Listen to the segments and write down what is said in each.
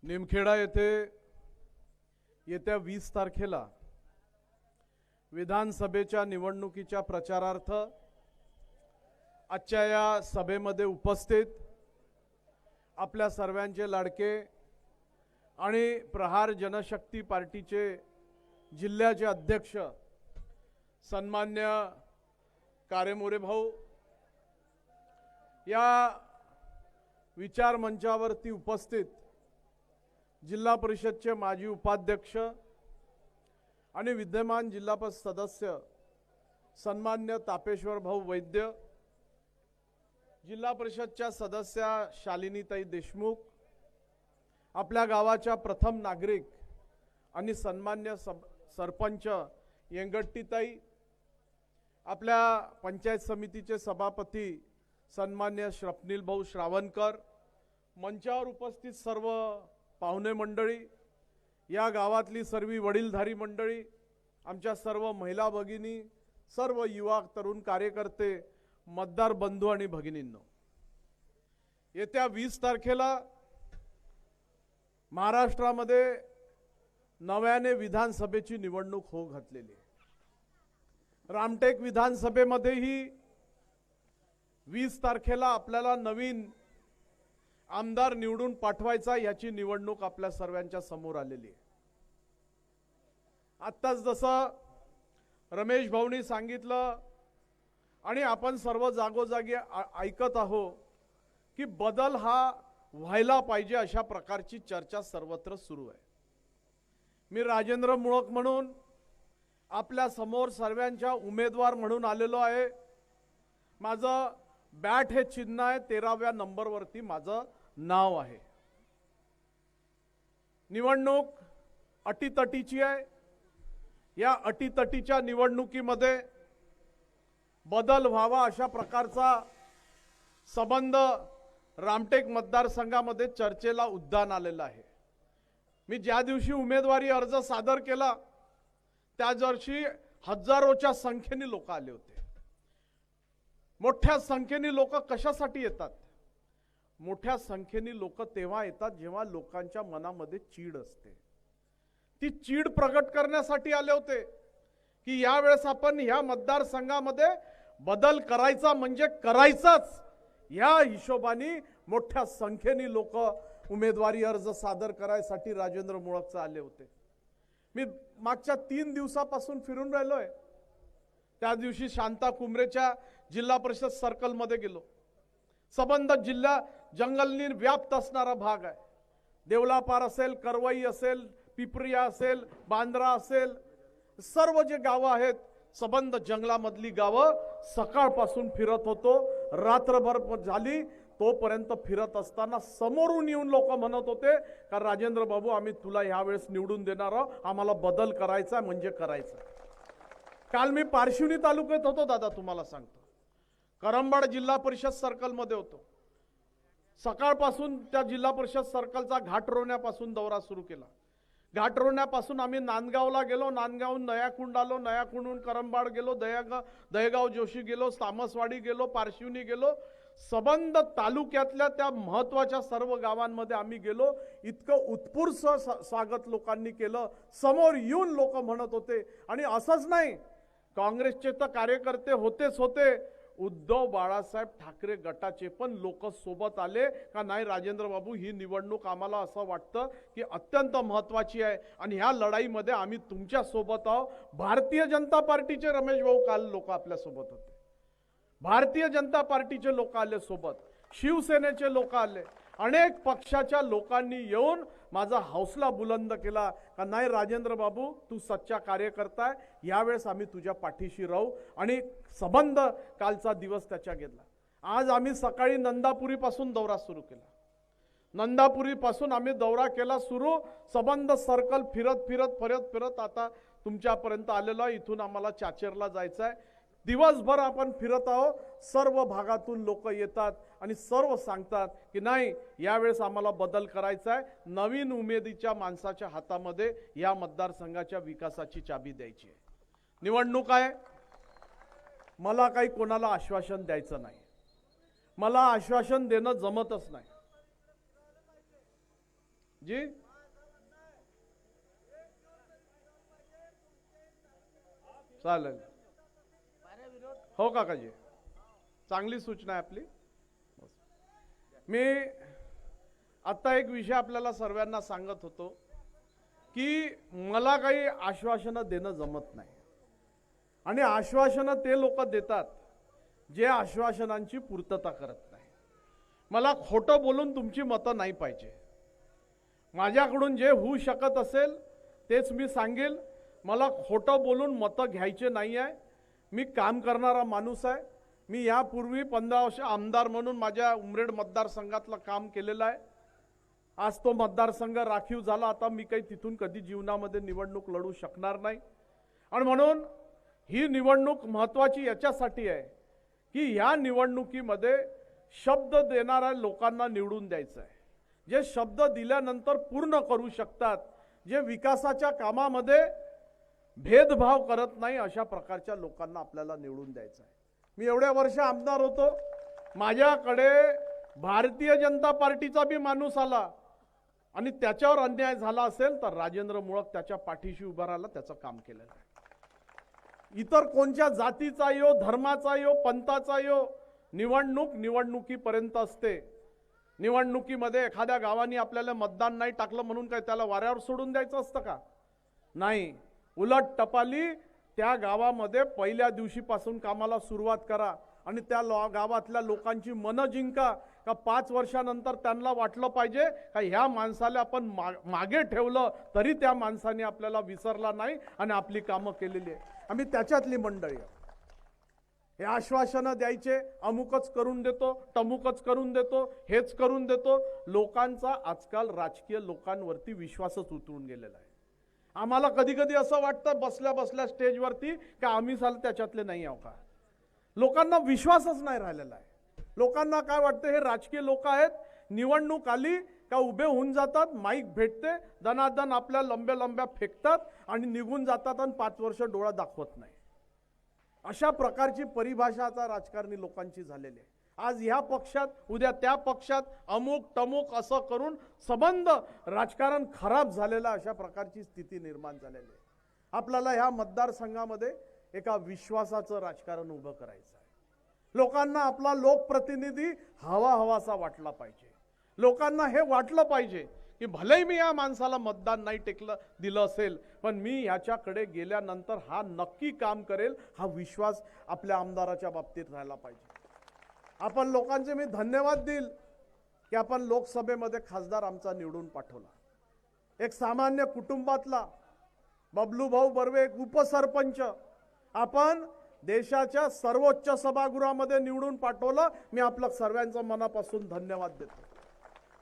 निमखेडा येथे येत्या 20 तारखेला विधानसभेच्या निवडणुकीच्या प्रचारार्थ आजच्या या सभेमध्ये उपस्थित आपल्या सर्वांचे लाडके आणि प्रहार जनशक्ती पार्टीचे जिल्ह्याचे अध्यक्ष सन्मान्य कारेमोरे भाऊ या विचार मंचावरती उपस्थित जिल्हा परिषदचे माजी उपाध्यक्ष आणि विद्यमान जिल्हा परिषद सदस्य सन्मान्य तापेश्वर भाऊ वैद्य, जिल्हा परिषदच्या सदस्या शालिनीताई देशमुख, आपल्या गावाच्या प्रथम नागरिक आणि सन्मान्य सरपंच येंगट्टीताई, आपल्या पंचायत समितीचे सभापती सन्मान्य श्रपनील भाऊ श्रावणकर, मंचावर उपस्थित सर्व पाहुणे मंडळी, या गावातली सर्व वडीलधारी मंडळी, आमच्या सर्व महिला भगिनी, सर्व युवा तरुण कार्यकर्ते, मतदार बंधू आणि भगिनींनो, येत्या 20 तारखेला महाराष्ट्रामध्ये नव्याने विधानसभेची निवडणूक होऊ घातलेली आहे। रामटेक विधानसभेमध्येही 20 तारखेला आपल्याला नवीन आमदार निवडून पाठवायचा याची निवडणूक आपल्या सर्वांच्या समोर आलेली आहे। आत्ताच जसं रमेश भाऊंनी सांगितलं आणि आपण सर्व जागोजागी ऐकत आहोत की बदल हा व्हायला पाहिजे, अशा प्रकारची चर्चा सर्वत्र सुरू आहे। मी राजेंद्र मुळक म्हणून आपल्या समोर सर्वांच्या उमेदवार म्हणून आलेलो आहे। माझं बॅट हे चिन्ह आहे, 13व्या नंबरवरती माझं नाव आहे। निवडणूक अटीतटीची आहे। या अटीतटीच्या निवडणुकीमध्ये बदल व्हावा अशा प्रकारचा संबंध रामटेक मतदारसंघामध्ये चर्चेला उद्यान आलेला आहे। मी ज्या दिवशी उमेदवारी अर्ज सादर केला त्या दिवशी हजारोच्या संख्येने लोक आले होते। मोठ्या संख्येने लोक कशासाठी येतात? मोठ्या संख्येने लोक तेव्हा येतात जेव्हा लोकांच्या मनामध्ये चीड असते। ती चीड प्रगट करण्यासाठी आले होते की यावेळेस आपण ह्या मतदारसंघामध्ये बदल करायचा म्हणजे करायचाच, या हिशोबाने मोठ्या संख्येने लोक उमेदवारी अर्ज सादर करायसाठी राजेंद्र मुळकचे आले होते। मी मागच्या 3 दिवसापासून फिरून राहिलोय। त्या दिवशी शांता कुमरेच्या जिल्हा परिषद सर्कल मध्ये गेलो। संबंध जिल्हा जंगलनी व्याप्त असणारा भाग आहे। देवलापार असेल, करवई असेल, पिपरिया असेल, बांद्रा असेल, सर्व जे गावं आहेत संबंध जंगलामधली गावं सकाळपासून फिरत होतो। रात्रभर झाली तोपर्यंत फिरत असताना समोरून येऊन लोक म्हणत होते का राजेंद्र बाबू आम्ही तुला यावेळेस निवडून देणार आहोत, आम्हाला बदल करायचा म्हणजे करायचा। काल मी पारशिवनी तालुक्यात होतो दादा, तुम्हाला सांगतो, करंबाड जिल्हा परिषद सर्कल मध्ये होतो। सकाळपासून त्या जिल्हा परिषद सर्कलचा घाटरोण्यापासून दौरा सुरू केला। घाटरोण्यापासून आम्ही नांदगावला गेलो, नांदगावहून नयाकुंड आलो, नयाकुंडहून करंबाड गेलो, दहेगाव जोशी गेलो, तामसवाडी गेलो, पारशिवनी गेलो। संबंध तालुक्यातल्या त्या महत्त्वाच्या सर्व गावांमध्ये आम्ही गेलो। इतकं उत्स्फूर्त स्वागत लोकांनी केलं। समोर येऊन लोक म्हणत होते, आणि असंच नाही, काँग्रेसचे तर कार्यकर्ते होतेच होते, उद्धव बाळासाहेब ठाकरे गटाचे पण लोक सोबत आले का नाही राजेंद्र बाबू ही निवडणूक आम्हाला असं वाटतं की अत्यंत महत्त्वाची आहे आणि ह्या लढाईमध्ये आम्ही तुमच्या सोबत आहोत। भारतीय जनता पार्टीचे रमेश भाऊ काल लोक आपल्या सोबत होते, भारतीय जनता पार्टीचे लोक आले सोबत, शिवसेनेचे लोक आले, अनेक पक्षाच्या लोकांनी येऊन माझा हौसला बुलंद केला का नाही राजेंद्र बाबू तू सच्चा कार्यकर्ता आहे, यावेळेस आम्ही तुझ्या पाठीशी राहू। आणि संबंध कालचा दिवस त्याच्या घेतला। आज आम्ही सकाळी नंदापुरी पासून दौरा सुरू केला। नंदापुरी पासून आम्ही दौरा केला सुरू, संबंध सर्कल फिरत फिरत फिरत फिरत आता तुमच्यापर्यंत आलेलो आहे। इथून आम्हाला चाचेरला जायचं आहे। दिवसभर आपण फिरत आहोत, सर्व भागातून लोक येतात आणि सर्व सांगतात की नाही यावेळेस आम्हाला बदल करायचा आहे, नवीन उमेदीच्या माणसाच्या हातामध्ये या मतदारसंघाच्या विकासाची चाबी द्यायची आहे। निवडणूक आहे, मला काही कोणाला आश्वासन द्यायचं नाही, मला आश्वासन देणं जमतच नाही। जी चालेल, हो काकाजी, चांगली सूचना आहे आपली. मी आता एक विषय आपल्याला सर्वांना सांगत होतो की मला काही आश्वासनं देणं जमत नाही आणि आश्वासनं ते लोक देतात जे आश्वासनांची पूर्तता करत नाही. मला खोटं बोलून तुमची मतं नाही पाहिजे. माझ्याकडून जे होऊ शकत असेल तेच मी सांगेल. मला खोटं बोलून मतं घ्यायचे नाही आहे. मी काम करणारा माणूस आहे. मी यापूर्वी 15 वर्ष आमदार म्हणून माझ्या उमरेड मतदारसंघातलं काम केलेलं आहे. आज तो मतदारसंघ राखीव झाला. आता मी काही तिथून कधी जीवनामध्ये निवडणूक लढू शकणार नाही आणि म्हणून ही निवडणूक महत्त्वाची याच्यासाठी आहे की या निवडणुकीमध्ये शब्द देणाऱ्या लोकांना निवडून द्यायचं आहे. जे शब्द दिल्यानंतर पूर्ण करू शकतात, जे विकासाच्या कामामध्ये भेदभाव करत नाही, अशा प्रकारच्या लोकांना आपल्याला निवडून द्यायचं आहे. मी एवढ्या वर्ष आमदार होतो. माझ्याकडे भारतीय जनता पार्टीचा बी माणूस आला आणि त्याच्यावर अन्याय झाला असेल तर राजेंद्र मुळक त्याच्या पाठीशी उभा राहिला, त्याचं काम केलेलं आहे. इतर कोणत्या जातीचा यो, धर्माचा यो, पंथाचा यो, निवडणूक निवडणुकीपर्यंत असते. निवडणुकीमध्ये एखाद्या गावाने आपल्याला मतदान नाही टाकलं म्हणून काय त्याला वाऱ्यावर सोडून द्यायचं असतं का? नाही. उलट टपाली त्या गावामध्ये पहिल्या दिवशीपासून कामाला सुरुवात करा आणि त्या गावातल्या लोकांची मनं जिंका. का 5 वर्षानंतर त्यांना वाटलं पाहिजे का ह्या माणसाला आपण मागे ठेवलं तरी त्या माणसाने आपल्याला विसरला नाही आणि आपली कामं केलेली आहे. आम्ही त्याच्यातली मंडळी आहे. हे आश्वासनं द्यायचे, अमुकच करून देतो, तमुकच करून देतो, हेच करून देतो. लोकांचा आजकाल राजकीय लोकांवरती विश्वासच उतरून गेलेला आहे. आम्हाला कधी कधी असं वाटतं बसल्या बसल्या स्टेजवरती का आम्ही साल त्याच्यातले नाही आहो का. लोकांना विश्वासच नाही राहिलेला आहे. लोकांना काय वाटतं हे राजकीय लोक आहेत, निवडणूक आली का उभे होऊन जातात, माईक भेटते, दनादन आपल्या लंब्या फेकतात आणि निघून जातात आणि 5 वर्ष डोळा दाखवत नाही. अशा प्रकारची परिभाषाचा राजकारणी लोकांची झालेली आहे. आज ह्या पक्षात उद्या त्या पक्षात अमुक तमुक असं करून संबंध राजकारण खराब झालेला, अशा प्रकारची स्थिती निर्माण झालेली आहे. आपल्याला ह्या मतदारसंघामध्ये एका विश्वासाचं राजकारण उभं करायचं आहे. लोकांना आपला लोकप्रतिनिधी हवासा वाटला पाहिजे. लोकांना हे वाटलं पाहिजे की भलेही मी या माणसाला मतदान नाही दिलं असेल पण मी ह्याच्याकडे गेल्यानंतर हा नक्की काम करेल, हा विश्वास आपल्या आमदाराच्या बाबतीत राहिला पाहिजे. आपण लोकांचे मी धन्यवाद देईल की आपण लोकसभेमध्ये खासदार आमचा निवडून पाठवला. एक सामान्य कुटुंबातला बबलू भाऊ बर्वे, एक उपसरपंच, आपण देशाच्या सर्वोच्च सभागृहामध्ये निवडून पाठवलं. मी आपल्या सर्वांचं मनापासून धन्यवाद देतो.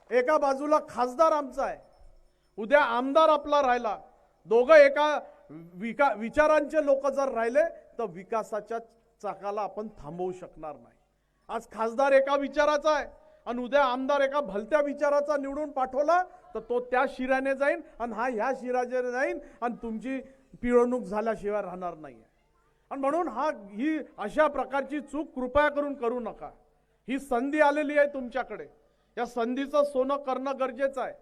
एका बाजूला खासदार आमचा आहे, उद्या आमदार आपला राहिला. दोघं एका विचारांचे लोक जर राहिले तर विकासाच्या चाकाला आपण थांबवू शकणार नाही. आज खासदार एका विचाराचा आहे आणि उद्या आमदार एका भलत्या विचाराचा निवडून पाठवला तर तो त्या शिराने जाईल आणि हा ह्या शिराने जाईल आणि तुमची पिळवणूक झाल्याशिवाय राहणार नाही. आणि म्हणून ही अशा प्रकारची चूक कृपया करून करू नका. ही संधी आलेली आहे तुमच्याकडे. या संधीचं सोनं करणं गरजेचं आहे.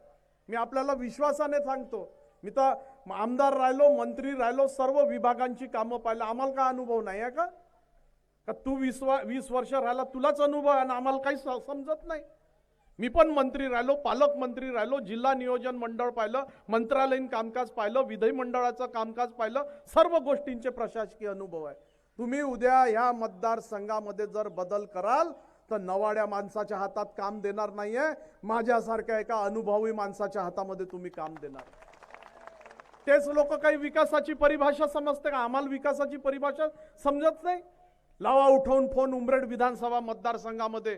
मी आपल्याला विश्वासाने सांगतो. मी तर आमदार राहिलो, मंत्री राहिलो, सर्व विभागांची कामं पाहिलं. आम्हाला काय अनुभव नाही आहे का? तू 20 वर्ष राहिला, तुलाच अनुभव आहे आणि आम्हाला काही समजत नाही? मी पण मंत्री राहिलो, पालकमंत्री राहिलो, जिल्हा नियोजन मंडळ पाहिलं, मंत्रालयीन कामकाज पाहिलं, विधिमंडळाचं कामकाज पाहिलं, सर्व गोष्टींचे प्रशासकीय अनुभव आहे. तुम्ही उद्या ह्या मतदारसंघामध्ये जर बदल कराल तर नवाड्या माणसाच्या हातात काम देणार नाहीये, माझ्यासारख्या एका अनुभवी माणसाच्या हातामध्ये तुम्ही काम देणार. तेच लोक काही विकासाची परिभाषा समजते का? आम्हाला विकासाची परिभाषा समजत नाही. लावा उठवून फोन. उमरेड विधानसभा मतदारसंघामध्ये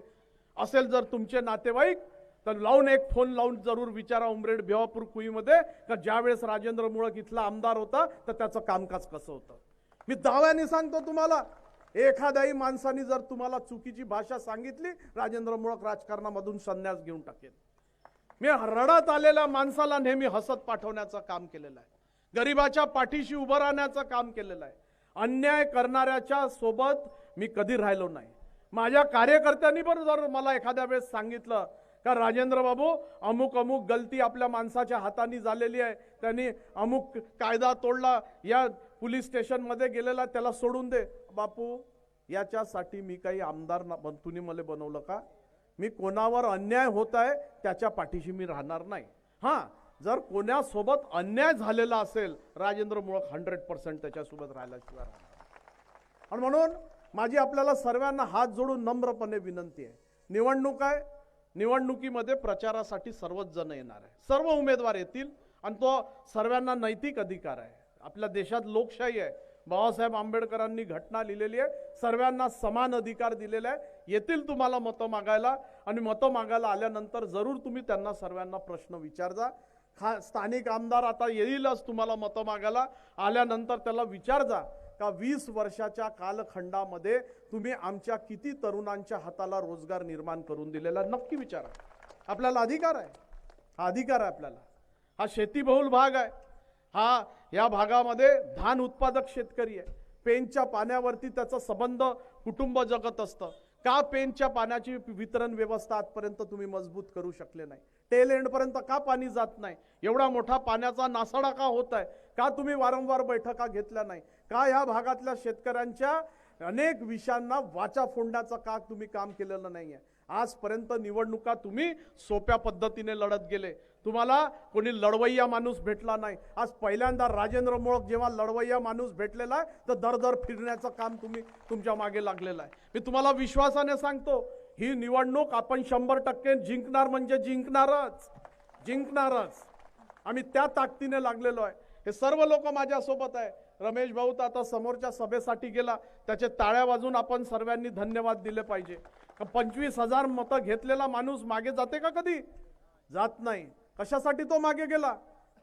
असेल जर तुमचे नातेवाईक तर लावून एक फोन लावून जरूर विचारा उमरेड भिवापूर कुईमध्ये का ज्यावेळेस राजेंद्र मुळक इथला आमदार होता तर त्याचं कामकाज कसं होतं. मी दाव्याने सांगतो तुम्हाला, एखाद्याही माणसाने जर तुम्हाला चुकीची भाषा सांगितली, राजेंद्र मुळक राजकारणामधून संन्यास घेऊन टाकेल. मी रडत आलेल्या माणसाला नेहमी हसत पाठवण्याचं काम केलेलं आहे. गरिबाच्या पाठीशी उभं राहण्याचं काम केलेलं आहे. अन्याय करणाऱ्याच्या सोबत मी कधी राहिलो नाही. माझ्या कार्यकर्त्यांनी पण जर मला एखाद्या वेळेस सांगितलं का राजेंद्र बाबू अमुक अमुक गलती आपल्या माणसाच्या हाताने झालेली आहे, त्यांनी अमुक कायदा तोडला, या पोलीस स्टेशनमध्ये गेलेला, त्याला सोडून दे. बापू, याच्यासाठी मी काही आमदार तुम्ही मला बनवलं का? मी कोणावर अन्याय होत आहे त्याच्या पाठीशी मी राहणार नाही. हां, जर कोणासोबत अन्याय झालेला असेल, राजेंद्र मुळक 100% त्याच्यासोबत राहिल्याशिवाय राहणार. आणि म्हणून माझी आपल्याला सर्वांना हात जोडून नम्रपणे विनंती आहे, निवडणूक आहे, निवडणुकीमध्ये प्रचारासाठी सर्वच जण येणार आहे, सर्व उमेदवार येतील आणि तो सर्वांना नैतिक अधिकार आहे. आपल्या देशात लोकशाही आहे, बाबासाहेब आंबेडकरांनी घटना लिहिलेली आहे, सर्वांना समान अधिकार दिलेला आहे. येतील तुम्हाला मतं मागायला आणि मतं मागायला आल्यानंतर जरूर तुम्ही त्यांना सर्वांना प्रश्न विचारजा. स्थानिक आमदार आता येईलच तुम्हाला मतं मागायला, आल्यानंतर त्याला विचारजा का 20 वर्षाच्या कालखंडामध्ये तुम्ही आमच्या किती तरुणांच्या हाताला रोजगार निर्माण करून दिलेला, नक्की विचारा. आपल्याला अधिकार आहे, हा अधिकार आहे आपल्याला. हा शेतीबहुल भाग आहे, हा या भागामध्ये धान उत्पादक शेतकरी आहे. पेनच्या पाण्यावरती त्याचा संबंध कुटुंब जगत असतं. का पेनच्या पाण्याची वितरण व्यवस्था आजपर्यंत तुम्ही मजबूत करू शकले नाही? टेल एंड पर्यंत का पाणी जात नाही? एवढा मोठा पाण्याचा नासाडा का होत आहे? का तुम्ही वारंवार बैठका घेतल्या नाही? का या भागातल्या शेतकऱ्यांच्या अनेक विषयांना वाचा फोडण्याचं का तुम्ही काम केलेलं नाहीये? आजपर्यंत निवडणुका तुम्ही सोप्या पद्धतीने लढत गेले, तुम्हाला कोणी लढवय्या माणूस भेटला नाही. आज पहिल्यांदा राजेंद्र मुळक जेव्हा लढवय्या माणूस भेटलेला आहे, तर दरदर फिरण्याचं काम तुम्ही तुमच्या मागे लागलेलं आहे. मी तुम्हाला विश्वासाने सांगतो, ही निवडणूक आपण 100% जिंकणार, म्हणजे जिंकणारच, जिंकणारच. आम्ही त्या ताकदीने लागलेलो आहे. हे सर्व लोक माझ्यासोबत आहे. रमेश भाऊ तर आता समोरच्या सभेसाठी गेला, त्याचे टाळ्या वाजून आपण सर्वांनी धन्यवाद दिले पाहिजे. 25,000 मतं घेतलेला माणूस मागे जाते का? कधी जात नाही. कशासाठी तो मागे गेला?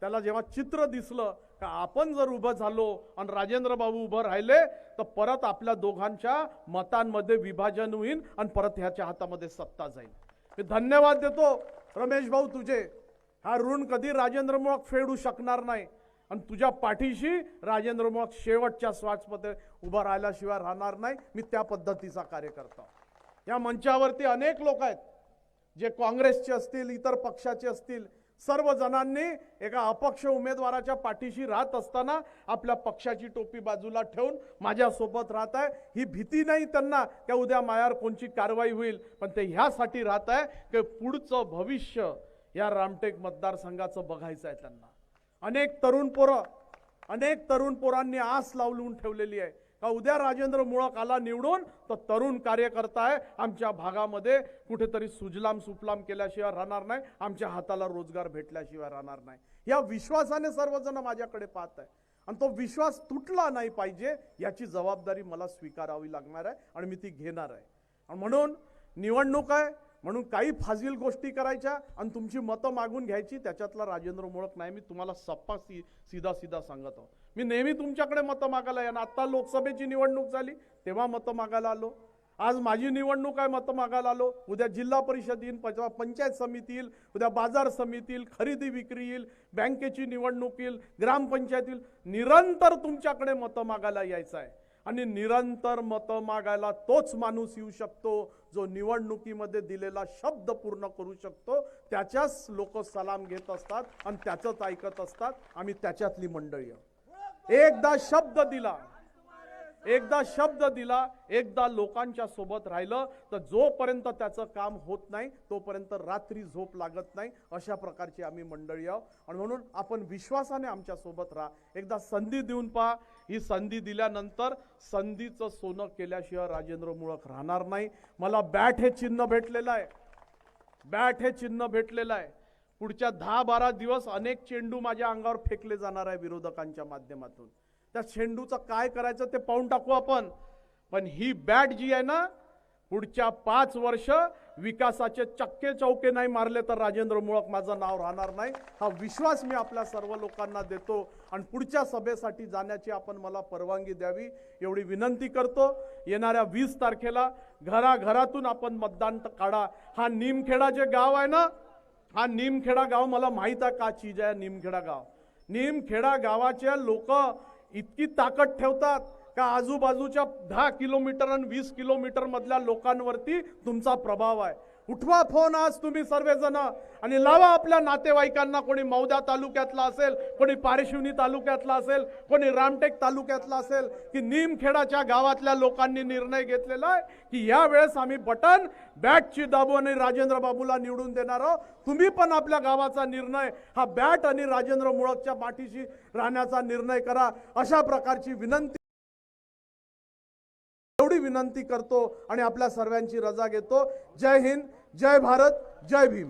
त्याला जेव्हा चित्र दिसलं का आपण जर उभं झालो आणि राजेंद्र बाबू उभं राहिले, तर परत आपल्या दोघांच्या मतांमध्ये विभाजन होईल आणि परत ह्याच्या हातामध्ये सत्ता जाईल. मी धन्यवाद देतो रमेश भाऊ तुझे. हा ऋण कधी राजेंद्र मुळक फेडू शकणार नाही आणि तुझ्या पाठीशी राजेंद्र मुळक शेवटच्या श्वासमध्ये उभा राहिल्याशिवाय राहणार नाही. मी त्या पद्धतीचा कार्य करतो. या मंचावरती अनेक लोक आहेत, जे काँग्रेसचे असतील, इतर पक्षाचे असतील, सर्व जणांनी एका अपक्ष उमेदवाराच्या पाठीशी राहत असताना आपल्या पक्षाची टोपी बाजूला ठेवून माझ्यासोबत राहत आहे. ही भीती नाही त्यांना की उद्या मायावर कोणची कारवाई होईल, पण ते ह्यासाठी राहत आहे की पुढचं भविष्य या रामटेक मतदारसंघाचं बघायचं आहे त्यांना. अनेक तरुण पोरांनी आस लावून ठेवलेली आहे का उद्या राजेंद्र मुळक आला निवडून, तर तरुण कार्यकर्ता आहे आमच्या भागामध्ये कुठेतरी सुजलाम सुफलाम केल्याशिवाय राहणार नाही, आमच्या हाताला रोजगार भेटल्याशिवाय राहणार नाही. या विश्वासाने सर्वजण माझ्याकडे पाहत आहे आणि तो विश्वास तुटला नाही पाहिजे, याची जबाबदारी मला स्वीकारावी लागणार आहे आणि मी ती घेणार आहे. आणि म्हणून निवडणूक आहे म्हणून काही फाजील गोष्टी करायच्या आणि तुमची मतं मागून घ्यायची, त्याच्यातला राजेंद्र मुळक नाही. मी तुम्हाला सप्पा सीधा सांगत आहो. मी नेहमी तुमच्याकडे मतं मागायला येणार. आता लोकसभेची निवडणूक झाली तेव्हा मतं मागायला आलो, आज माझी निवडणूक आहे मतं मागायला आलो, उद्या जिल्हा परिषद येईल, पंचायत समिती येईल, उद्या बाजार समिती येईल, खरेदी विक्री येईल, बँकेची निवडणूक येईल, ग्रामपंचायत येईल. निरंतर तुमच्याकडे मतं मागायला यायचं आहे आणि निरंतर मतं मागायला तोच माणूस येऊ शकतो जो निवडणुकीमध्ये दिलेला शब्द पूर्ण करू शकतो. त्याच्याच लोक सलाम घेत असतात आणि त्याचंच ऐकत असतात. आम्ही त्याच्यातली मंडळी आहोत. एकदा शब्द दिला, एकदा लोकांच्या सोबत राहिलं, तर जोपर्यंत त्याचं काम होत नाही तोपर्यंत रात्री झोप लागत नाही. अशा प्रकारची आम्ही मंडळी आहोत आणि म्हणून आपण विश्वासाने आमच्या सोबत राहा. एकदा संधी देऊन पहा. ही संधी दिल्यानंतर संधीचं सोनं केल्याशिवाय राजेंद्र मुळक राहणार नाही. मला बॅट हे चिन्ह भेटलेलं आहे. पुढच्या 10-12 दिवस अनेक चेंडू माझ्या अंगावर फेकले जाणार आहे विरोधकांच्या माध्यमातून. त्या चेंडूचं काय करायचं ते पाहून टाकू आपण. पण ही बॅट जी आहे ना, पुढच्या 5 वर्ष विकासाचे चक्के चौके नाही मारले तर राजेंद्र मुळक माझं नाव राहणार नाही. हा विश्वास मी आपल्या सर्व लोकांना देतो आणि पुढच्या सभेसाठी जाण्याची आपण मला परवानगी द्यावी एवढी विनंती करतो. येणाऱ्या 20 तारखेला घराघरातून आपण मतदान काढा. हा निमखेडा जे गाव आहे ना, हा निमखेडा गाव मला माहित आहे का चीज आहे. निमखेडा गावाचे लोक इतकी ताकद ठेवतात का आजूबाजूच्या 10 किलोमीटर आणि 20 किलोमीटर मधल्या लोकांवरती तुमचा प्रभाव आहे. उठवा फोन आज तुम्ही सर्वजण आणि लावा आपल्या नातेवाईकांना, कोणी मौदा तालुक्यातला असेल, कोणी पारेशिवनी तालुक्यातला असेल, कोणी रामटेक तालुक्यातला असेल, की निमखेडाच्या गावातल्या लोकांनी निर्णय घेतलेला आहे की या वेळेस आम्ही बटन बॅटची दाबू आणि राजेंद्र बाबूला निवडून देणार आहोत. तुम्ही पण आपल्या गावाचा निर्णय हा बॅट आणि राजेंद्र मुळकच्या पाठीशी राहण्याचा निर्णय करा. अशा प्रकारची विनंती, एवढी विनंती करतो आणि आपल्या सर्वांची रजा घेतो. जय हिंद, जय भारत, जय भीम.